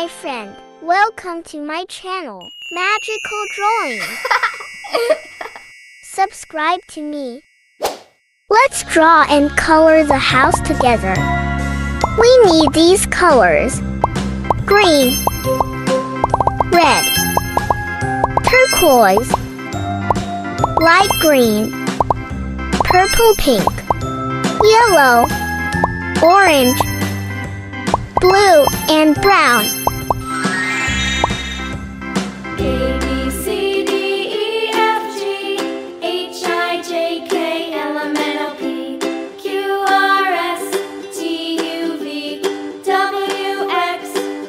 my friend. Welcome to my channel, Magical Drawing. Subscribe to me. Let's draw and color the house together. We need these colors: green, red, turquoise, light green, purple pink, yellow, orange, blue, and brown. A, B, C, D, E, F, G, H, I, J, K, L, M, N, O, P, Q, R, S, T, U, V, W, X,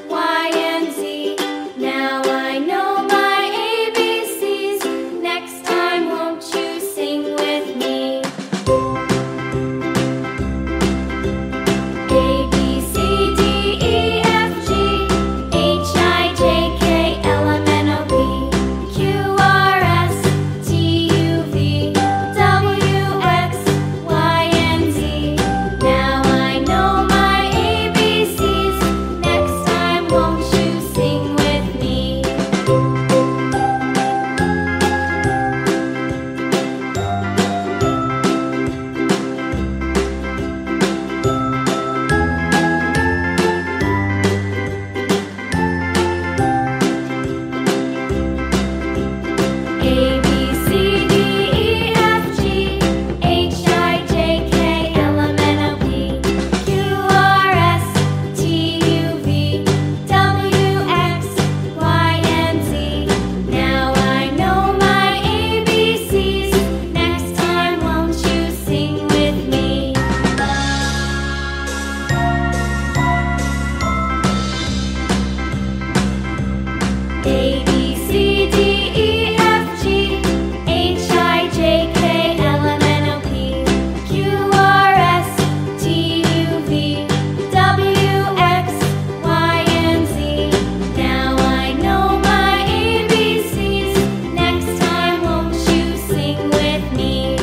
Y, and Z. Now I know my ABCs. Next time, won't you sing with me? A, B, C, D, E, F, G, H, I, J, K, L, M, N, O, P, Q, R, S, T, U, V, W, X, Y, and Z. Now I know my ABCs. Next time, won't you sing with me? A, B, C, D, E, F, G, H, I, J, K, L, M, N, O, P, Q, R, S, T, U, V, W, X, Y, and Z. Now I know my ABCs. Next time, won't you sing with me? A, B, C, D, E, F, G, H, I, J, K, L, M, N, O, P, Q, R, S, T, U, V, W, X, Y, and Z. Now I know my ABCs. Next time, won't you sing with me?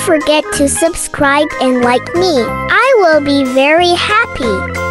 forget to subscribe and like me. I will be very happy.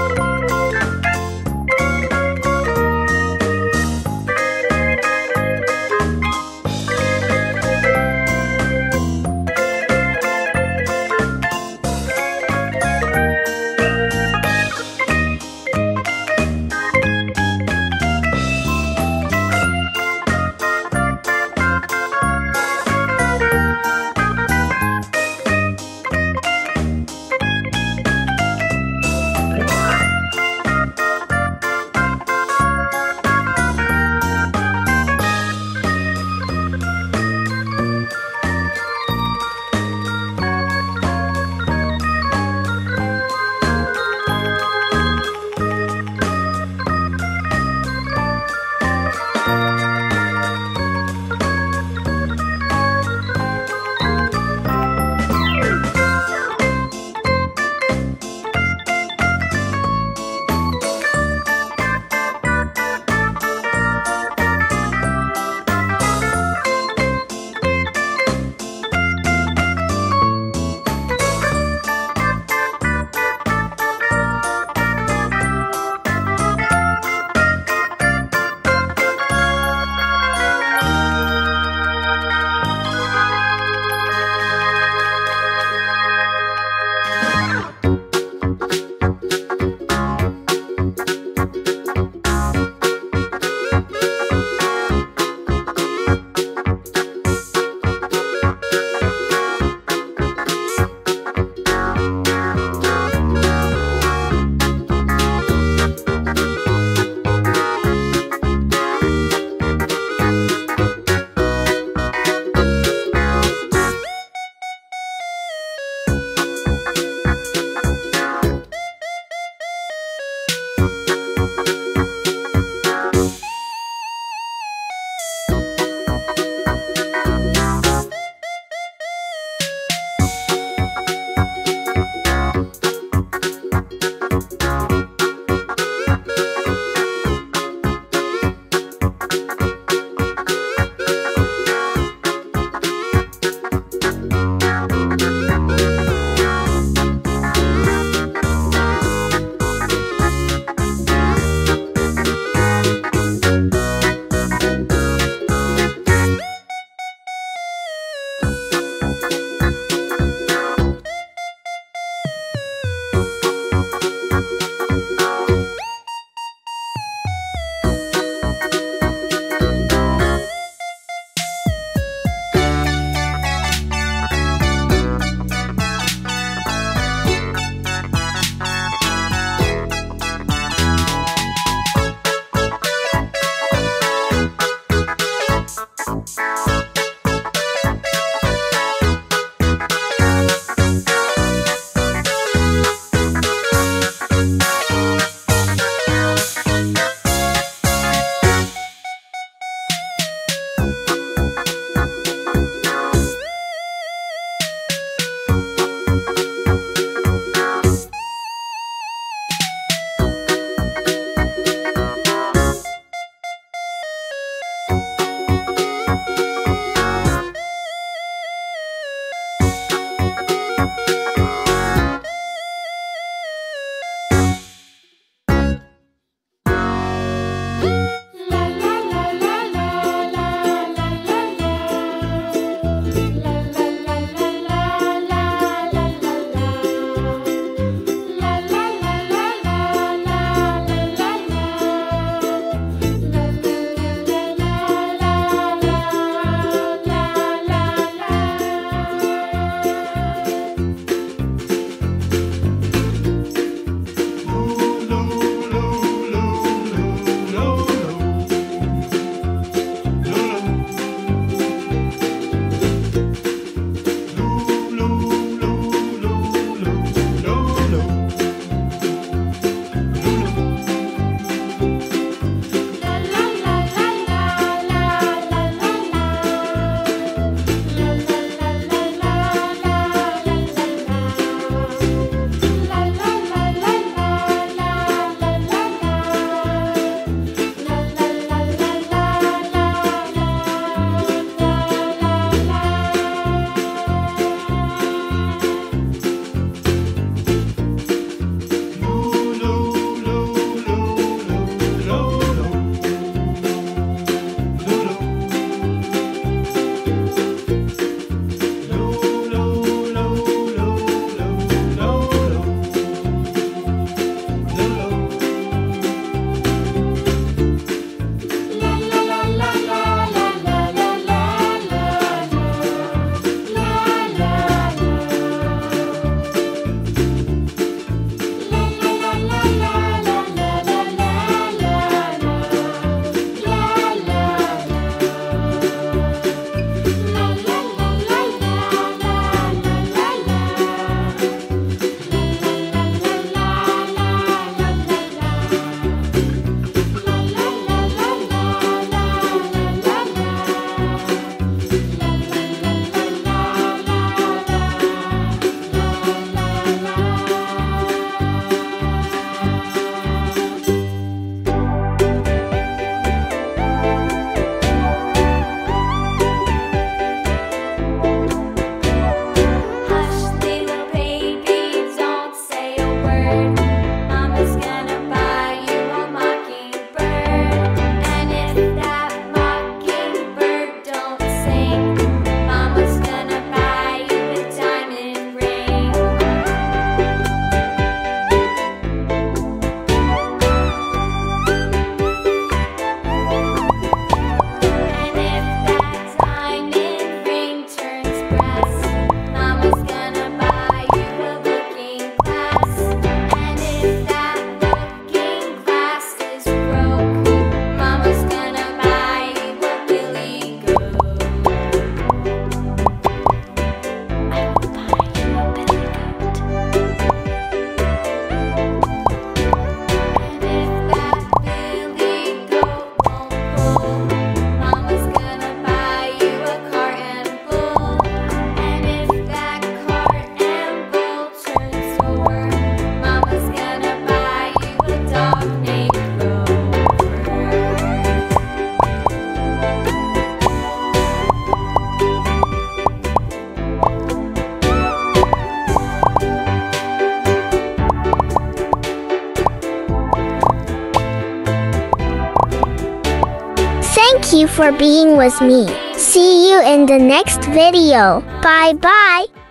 Thank you for being with me. See you in the next video. Bye bye.